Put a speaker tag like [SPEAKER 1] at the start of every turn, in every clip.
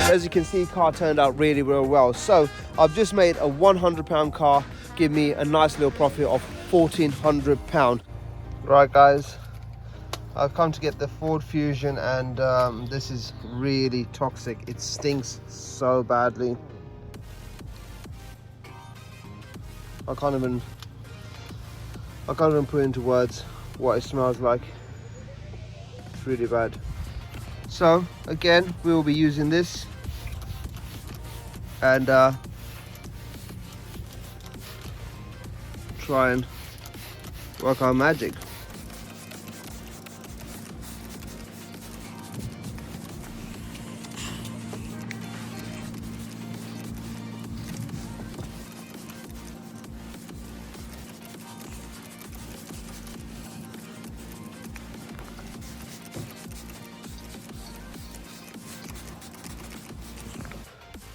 [SPEAKER 1] As you can see, car turned out really well. So I've just made a £100 car give me a nice little profit of £1,400. Right guys, I've come to get the Ford Fusion, and this is really toxic. It stinks so badly. I can't even put into words what it smells like. It's really bad. So again, we will be using this and try and work our magic.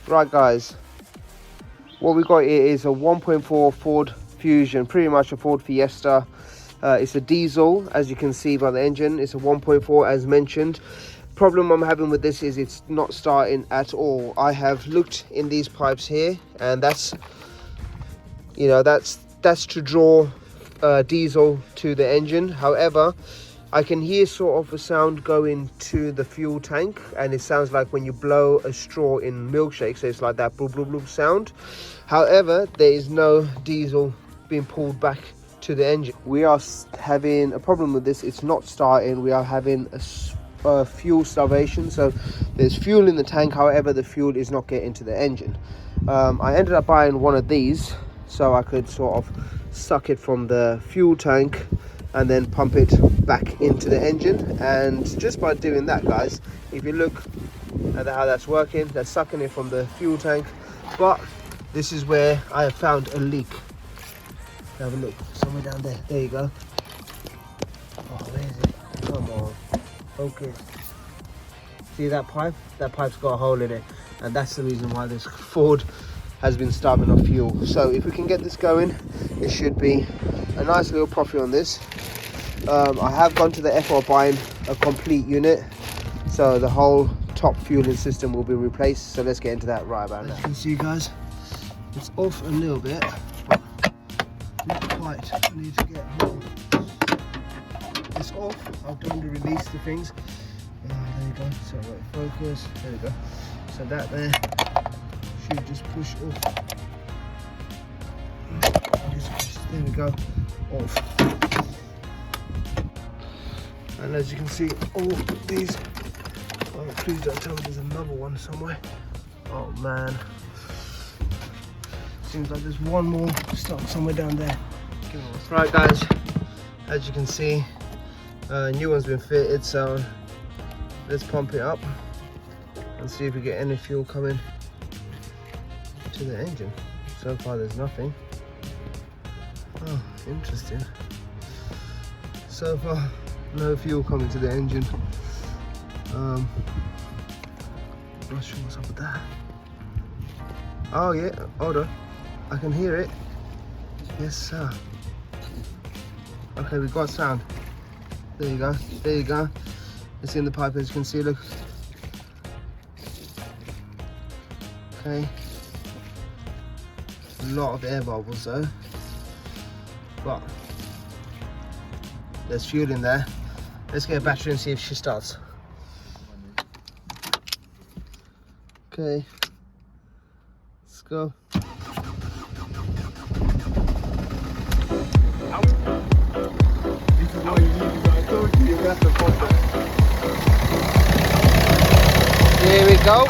[SPEAKER 1] Right guys, what we got here is a 1.4 Ford Fusion, pretty much a Ford Fiesta. It's a diesel, as you can see by the engine. It's a 1.4 as mentioned. Problem I'm having with this is it's not starting at all. I have looked in these pipes here, and that's, you know, that's to draw diesel to the engine. However, I can hear sort of a sound going to the fuel tank, and it sounds like when you blow a straw in milkshake, so it's like that bloop bloop bloop sound. However, there is no diesel being pulled back to the engine. We are having a problem with this. It's not starting. We are having a fuel starvation. So there's fuel in the tank, however the fuel is not getting to the engine. I ended up buying one of these so I could sort of suck it from the fuel tank and then pump it back into the engine. And just by doing that, guys, if you look at how that's working, that's sucking it from the fuel tank. But this is where I have found a leak. Have a look, somewhere down there. There you go. Oh, where is it? Come on, focus. See that pipe? That pipe's got a hole in it, and that's the reason why this Ford has been starving of fuel. So if we can get this going, it should be a nice little profit on this. I have gone to the FR buying a complete unit, so the whole top fueling system will be replaced. So let's get into that right about now. As you can see, guys, it's off a little bit, but not quite. I need to get more. It's off. I've done to release the things. There you go. So right, focus. There we go. So that there should just push off. There we go. Off. And as you can see, all these, oh please don't tell me there's another one somewhere. Oh man, seems like there's one more stuck somewhere down there. Right guys, as you can see, new one's been fitted, so let's pump it up and see if we get any fuel coming to the engine. So far there's nothing. Oh, interesting. So far no fuel coming to the engine. I'm not sure what's up with that. Oh yeah, hold on, I can hear it. Yes sir. Okay, we got sound. There you go, there you go. It's in the pipe, as you can see, look. Okay, a lot of air bubbles though, but there's fuel in there. Let's get a battery and see if she starts. Okay, let's go. Here we go.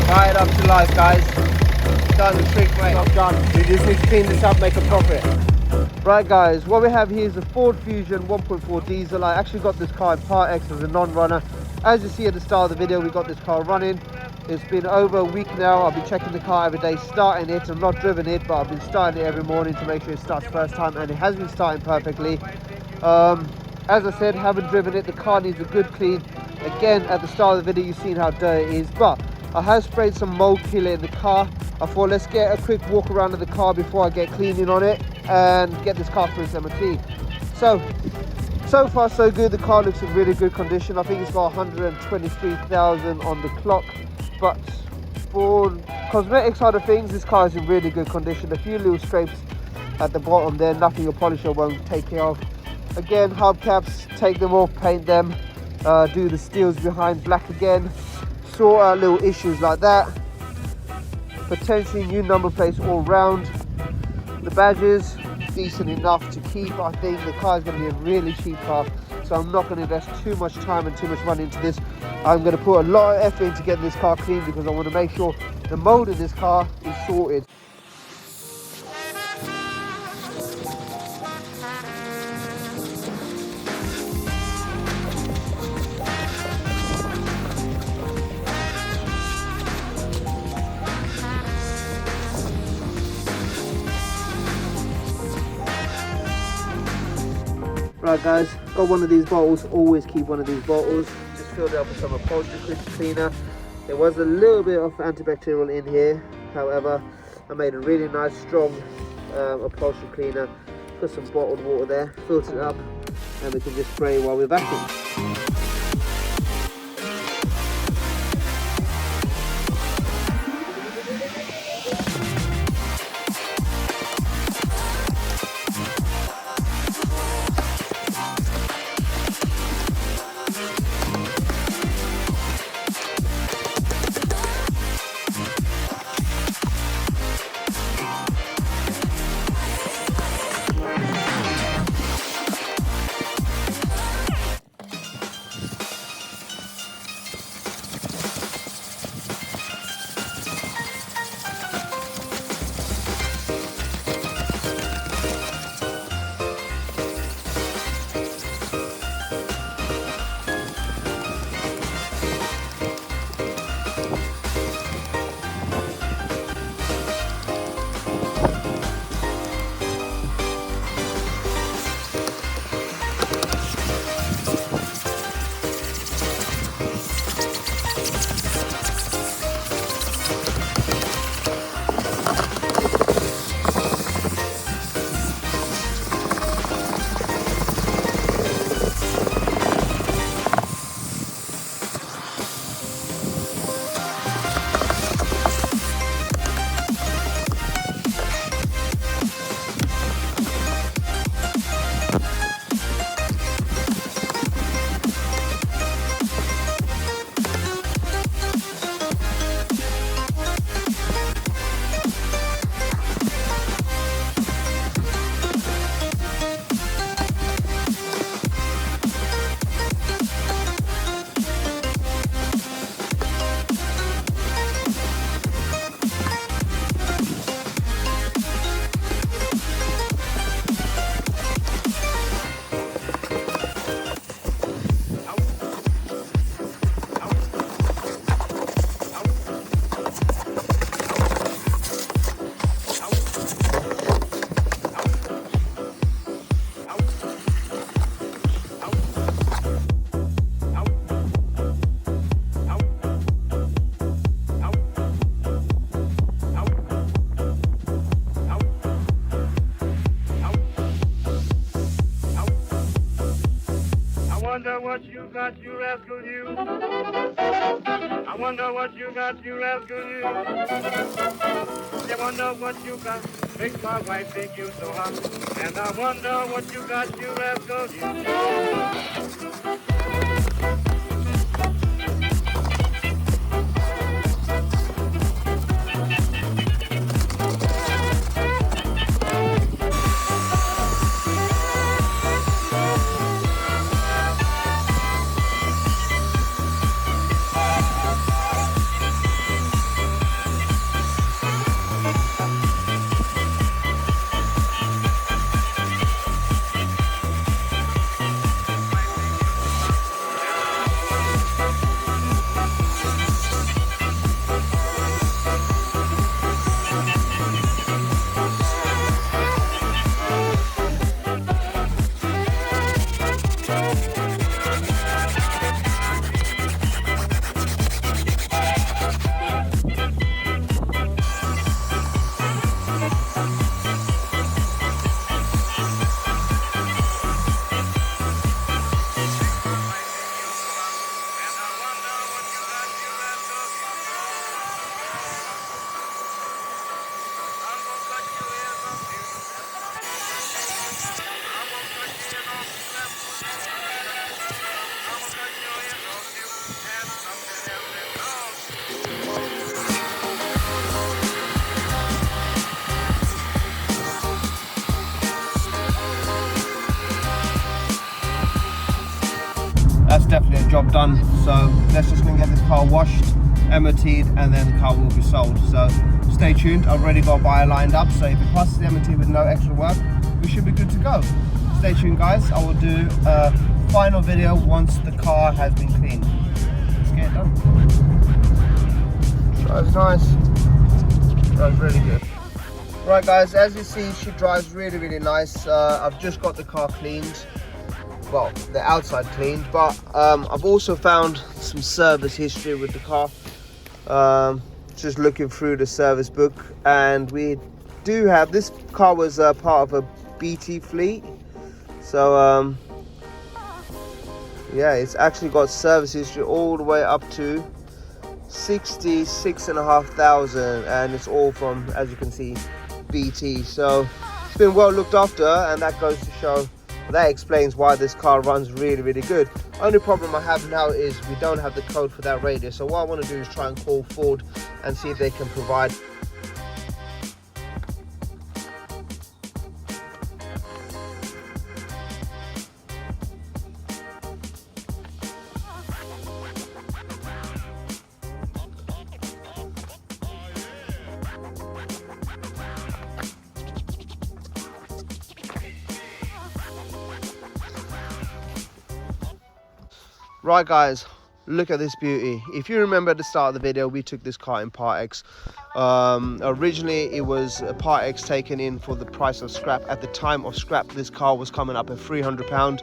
[SPEAKER 1] Fire it up to life, guys. Done the trick, mate. Not done. We just need to clean this up, make a profit. Right guys, what we have here is a Ford Fusion 1.4 diesel. I actually got this car in Part X as a non-runner. As you see at the start of the video, we got this car running. It's been over a week now. I've been checking the car every day, starting it. I've not driven it, but I've been starting it every morning to make sure it starts first time, and it has been starting perfectly. As I said, haven't driven it. The car needs a good clean. Again, at the start of the video, you've seen how dirty it is, but I have sprayed some mold killer in the car. I thought let's get a quick walk around of the car before I get cleaning on it and get this car through its MOT. So far so good. The car looks in really good condition. I think it's got 123,000 on the clock, but for cosmetic side of things, this car is in really good condition. A few little scrapes at the bottom there, nothing a polisher won't take care of. Again, hubcaps, take them off, paint them, do the steels behind black again, sort out little issues like that. Potentially new number plates all round. The badges decent enough to keep. I think the car is going to be a really cheap car, so I'm not going to invest too much time and too much money into this. I'm going to put a lot of effort into getting this car clean because I want to make sure the mold in this car is sorted. Right guys, got one of these bottles, always keep one of these bottles. Just filled it up with some upholstery cleaner. There was a little bit of antibacterial in here, however, I made a really nice strong upholstery cleaner. Put some bottled water there, filter it up, and we can just spray while we're vacuuming.
[SPEAKER 2] wonder what you got, you rascal, you. I wonder what you got, you rascal, you. I wonder what you got, makes my wife think you so hot. And I wonder what you got, you rascal, you.
[SPEAKER 1] job done. So let's just go and get this car washed, MOT'd, and then the car will be sold. So stay tuned. I've already got a buyer lined up, so if it passes the MOT with no extra work, we should be good to go. Stay tuned, guys. I will do a final video once the car has been cleaned. Let's get it done. Drives nice. Drives really good. Right, guys, as you see, she drives really, really nice. I've just got the car cleaned. Well, the outside cleaned, but I've also found some service history with the car. Just looking through the service book, and we do have, this car was part of a BT fleet. So yeah, it's actually got service history all the way up to 66,500, and it's all from, as you can see, BT. So it's been well looked after, and that goes to show, that explains why this car runs really, really good. Only problem I have now is we don't have the code for that radio. So what I want to do is try and call Ford and see if they can provide. Right, guys, look at this beauty. If you remember at the start of the video, we took this car in Part X. Originally it was a Part X taken in for the price of scrap. At the time of scrap, this car was coming up at £300.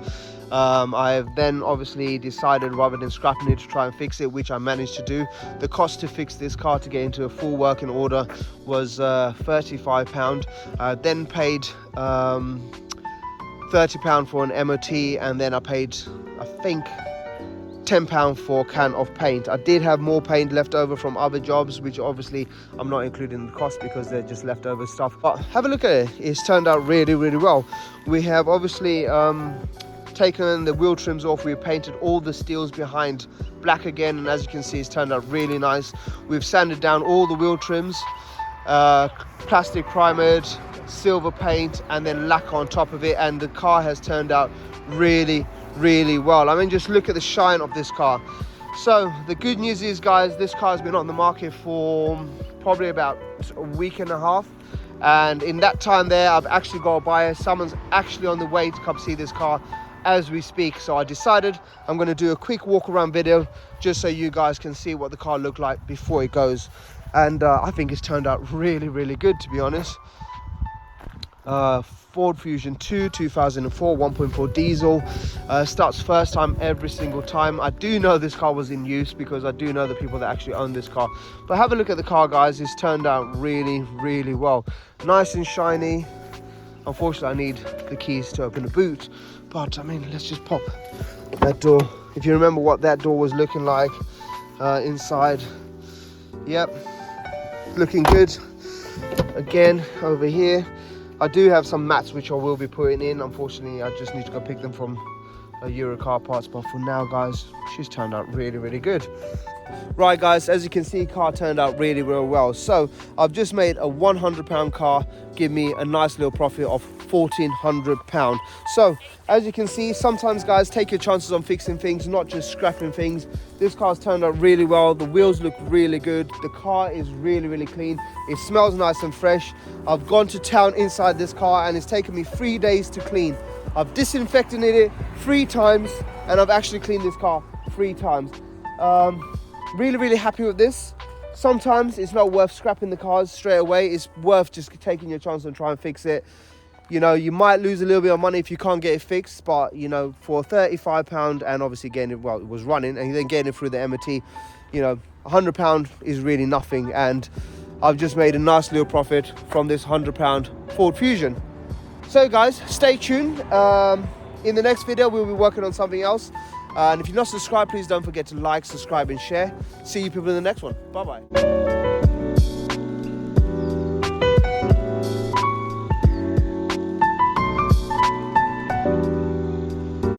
[SPEAKER 1] I have then obviously decided, rather than scrapping it, to try and fix it, which I managed to do. The cost to fix this car to get into a full working order was £35. Then paid £30 for an MOT, and then I paid, I think, £10 for a can of paint. I did have more paint left over from other jobs, which obviously I'm not including in the cost because they're just leftover stuff. But have a look at it. It's turned out really, really well. We have obviously taken the wheel trims off. We painted all the steels behind black again, and as you can see, it's turned out really nice. We've sanded down all the wheel trims, plastic primered, silver paint, and then lacquer on top of it, and the car has turned out really, really well. I mean, just look at the shine of this car. So the good news is, guys, this car has been on the market for probably about a week and a half, and in that time there, I've actually got a buyer. Someone's actually on the way to come see this car as we speak. So I decided I'm going to do a quick walk around video just so you guys can see what the car looked like before it goes, and I think it's turned out really, really good, to be honest. Ford Fusion 2 2004 1.4 diesel, starts first time every single time. I do know this car was in use because I do know the people that actually own this car. But have a look at the car, guys. It's turned out really, really well. Nice and shiny. Unfortunately, I need the keys to open the boot, but I mean, let's just pop that door. If you remember what that door was looking like inside, yep, looking good. Again, over here I do have some mats which I will be putting in. Unfortunately, I just need to go pick them from Euro Car Parts, but for now, guys, she's turned out really, really good. Right, guys, as you can see, car turned out really, really well. So I've just made a £100 car give me a nice little profit of £1,400. So as you can see, sometimes, guys, take your chances on fixing things, not just scrapping things. This car's turned out really well. The wheels look really good. The car is really, really clean. It smells nice and fresh. I've gone to town inside this car, and it's taken me 3 days to clean. I've disinfected it 3 times, and I've actually cleaned this car 3 times. Really, really happy with this. Sometimes it's not worth scrapping the cars straight away. It's worth just taking your chance and try and fix it. You know, you might lose a little bit of money if you can't get it fixed, but you know, for £35, and obviously getting it, well, it was running, and then getting it through the MOT, you know, £100 is really nothing. And I've just made a nice little profit from this £100 Ford Fusion. So guys, stay tuned. In the next video, we'll be working on something else. And if you're not subscribed, please don't forget to like, subscribe, and share. See you people in the next one. Bye-bye.